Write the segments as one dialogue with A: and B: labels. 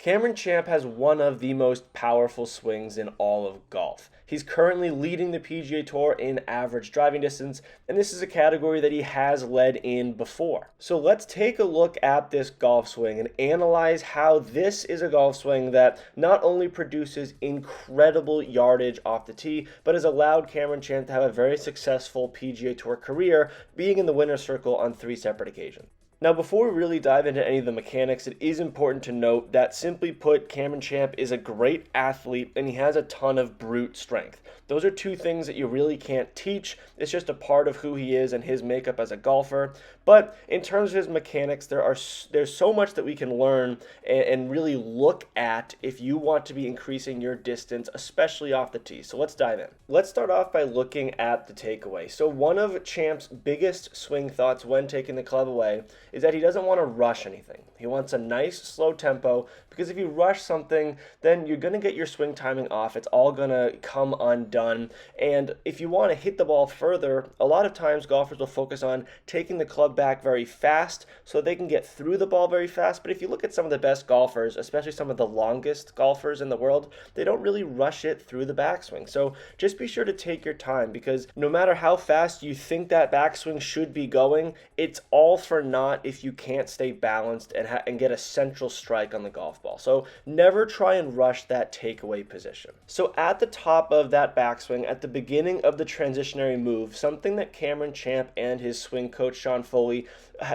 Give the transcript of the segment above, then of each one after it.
A: Cameron Champ has one of the most powerful swings in all of golf. He's currently leading the PGA Tour in average driving distance, and this is a category that he has led in before. So let's take a look at this golf swing and analyze how this is a golf swing that not only produces incredible yardage off the tee, but has allowed Cameron Champ to have a very successful PGA Tour career, being in the winner's circle on 3 separate occasions. Now, before we really dive into any of the mechanics, it is important to note that, simply put, Cameron Champ is a great athlete and he has a ton of brute strength. Those are 2 things that you really can't teach. It's just a part of who he is and his makeup as a golfer. But in terms of his mechanics, there's so much that we can learn and really look at if you want to be increasing your distance, especially off the tee. So let's dive in. Let's start off by looking at the takeaway. So one of Champ's biggest swing thoughts when taking the club away is that he doesn't want to rush anything. He wants a nice, slow tempo, because if you rush something, then you're going to get your swing timing off. It's all going to come undone. And if you want to hit the ball further, a lot of times golfers will focus on taking the club back very fast so they can get through the ball very fast. But if you look at some of the best golfers, especially some of the longest golfers in the world, they don't really rush it through the backswing. So just be sure to take your time, because no matter how fast you think that backswing should be going, it's all for naught if you can't stay balanced and get a central strike on the golf ball. So never try and rush that takeaway position. So at the top of that backswing, at the beginning of the transitionary move, something that Cameron Champ and his swing coach Sean Foley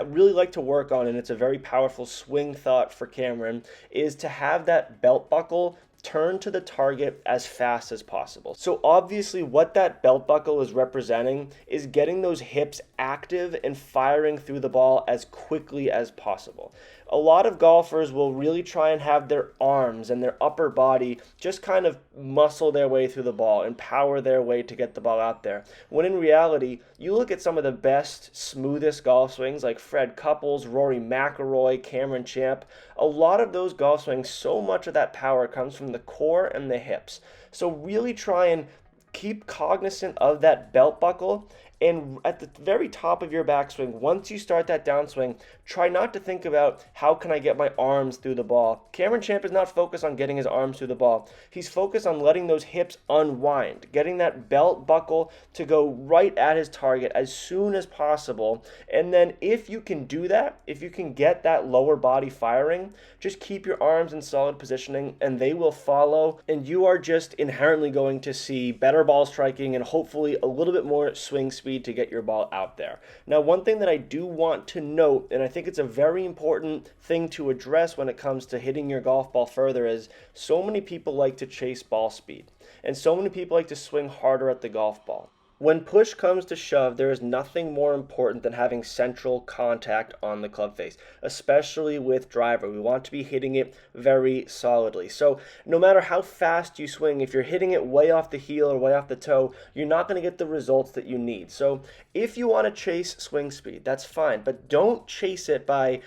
A: really like to work on, and it's a very powerful swing thought for Cameron, is to have that belt buckle turn to the target as fast as possible. So obviously what that belt buckle is representing is getting those hips active and firing through the ball as quickly as possible. A lot of golfers will really try and have their arms and their upper body just kind of muscle their way through the ball and power their way to get the ball out there. When in reality, you look at some of the best, smoothest golf swings like Fred Couples, Rory McIlroy, Cameron Champ. A lot of those golf swings, so much of that power comes from the core and the hips. So really try and keep cognizant of that belt buckle. And at the very top of your backswing, once you start that downswing, try not to think about how can I get my arms through the ball. Cameron Champ is not focused on getting his arms through the ball. He's focused on letting those hips unwind, getting that belt buckle to go right at his target as soon as possible. And then if you can do that, if you can get that lower body firing, just keep your arms in solid positioning and they will follow. And you are just inherently going to see better ball striking and hopefully a little bit more swing speed to get your ball out there. Now, one thing that I do want to note, and I think it's a very important thing to address when it comes to hitting your golf ball further, is so many people like to chase ball speed, and so many people like to swing harder at the golf ball. When push comes to shove, there is nothing more important than having central contact on the club face, especially with driver. We want to be hitting it very solidly. So no matter how fast you swing, if you're hitting it way off the heel or way off the toe, you're not going to get the results that you need. So if you want to chase swing speed, that's fine, but don't chase it by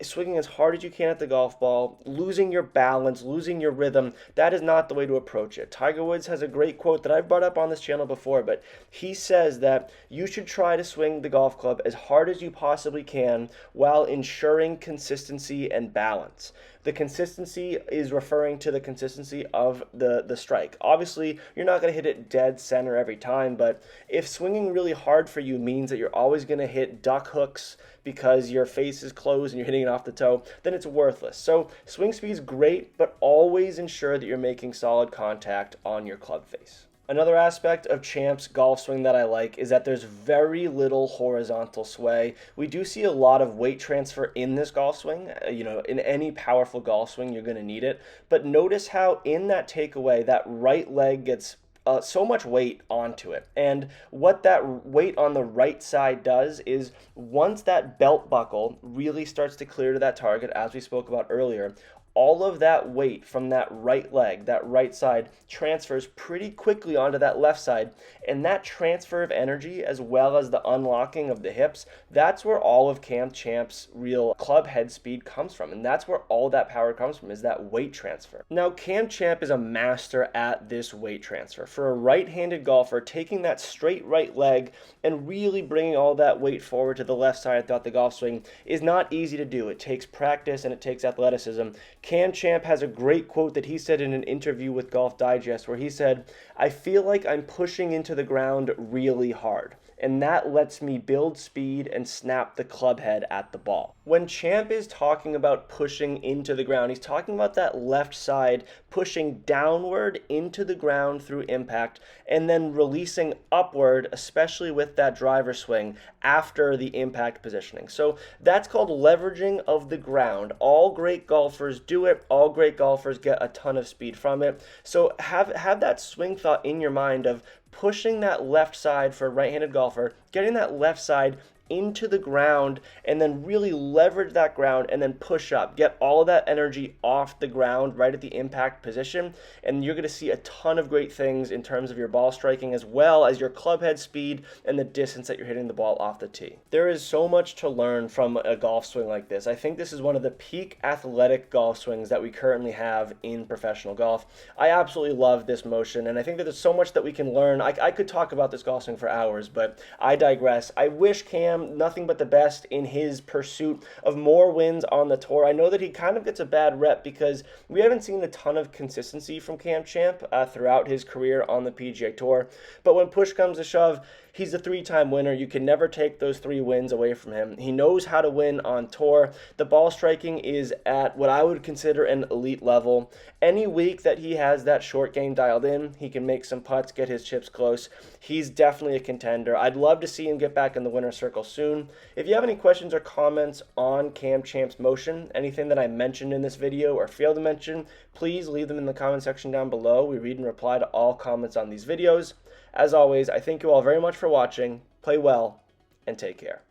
A: swinging as hard as you can at the golf ball, losing your balance, losing your rhythm. That is not the way to approach it. Tiger Woods has a great quote that I've brought up on this channel before, but he says that you should try to swing the golf club as hard as you possibly can while ensuring consistency and balance. The consistency is referring to the consistency of the strike. Obviously, you're not going to hit it dead center every time, but if swinging really hard for you means that you're always going to hit duck hooks because your face is closed and you're hitting it off the toe, then it's worthless. So swing speed is great, but always ensure that you're making solid contact on your club face. Another aspect of Champ's golf swing that I like is that there's very little horizontal sway. We do see a lot of weight transfer in this golf swing. In any powerful golf swing, you're going to need it. But notice how in that takeaway, that right leg gets so much weight onto it. And what that weight on the right side does is once that belt buckle really starts to clear to that target, as we spoke about earlier, all of that weight from that right leg, that right side, transfers pretty quickly onto that left side. And that transfer of energy, as well as the unlocking of the hips, that's where all of Cam Champ's real club head speed comes from. And that's where all that power comes from, is that weight transfer. Now, Cam Champ is a master at this weight transfer. For a right-handed golfer, taking that straight right leg and really bringing all that weight forward to the left side throughout the golf swing is not easy to do. It takes practice and it takes athleticism. Cam Champ has a great quote that he said in an interview with Golf Digest where he said, "I feel like I'm pushing into the ground really hard, and that lets me build speed and snap the club head at the ball." When Champ is talking about pushing into the ground, he's talking about that left side pushing downward into the ground through impact and then releasing upward, especially with that driver swing after the impact positioning. So that's called leveraging of the ground. All great golfers do it. All great golfers get a ton of speed from it. So have that swing thought in your mind of pushing that left side for a right-handed golfer, getting that left side into the ground and then really leverage that ground and then push up. Get all of that energy off the ground right at the impact position, and you're going to see a ton of great things in terms of your ball striking as well as your club head speed and the distance that you're hitting the ball off the tee. There is so much to learn from a golf swing like this. I think this is one of the peak athletic golf swings that we currently have in professional golf. I absolutely love this motion, and I think that there's so much that we can learn. I could talk about this golf swing for hours, but I digress. I wish Cam nothing but the best in his pursuit of more wins on the tour. I know that he kind of gets a bad rep because we haven't seen a ton of consistency from Cam Champ throughout his career on the PGA Tour. But when push comes to shove, he's a three-time winner. You can never take those 3 wins away from him. He knows how to win on tour. The ball striking is at what I would consider an elite level. Any week that he has that short game dialed in, he can make some putts, get his chips close. He's definitely a contender. I'd love to see him get back in the winner's circle soon. If you have any questions or comments on Cam Champ's motion, anything that I mentioned in this video or failed to mention, please leave them in the comment section down below. We read and reply to all comments on these videos. As always, I thank you all very much for watching. Play well and take care.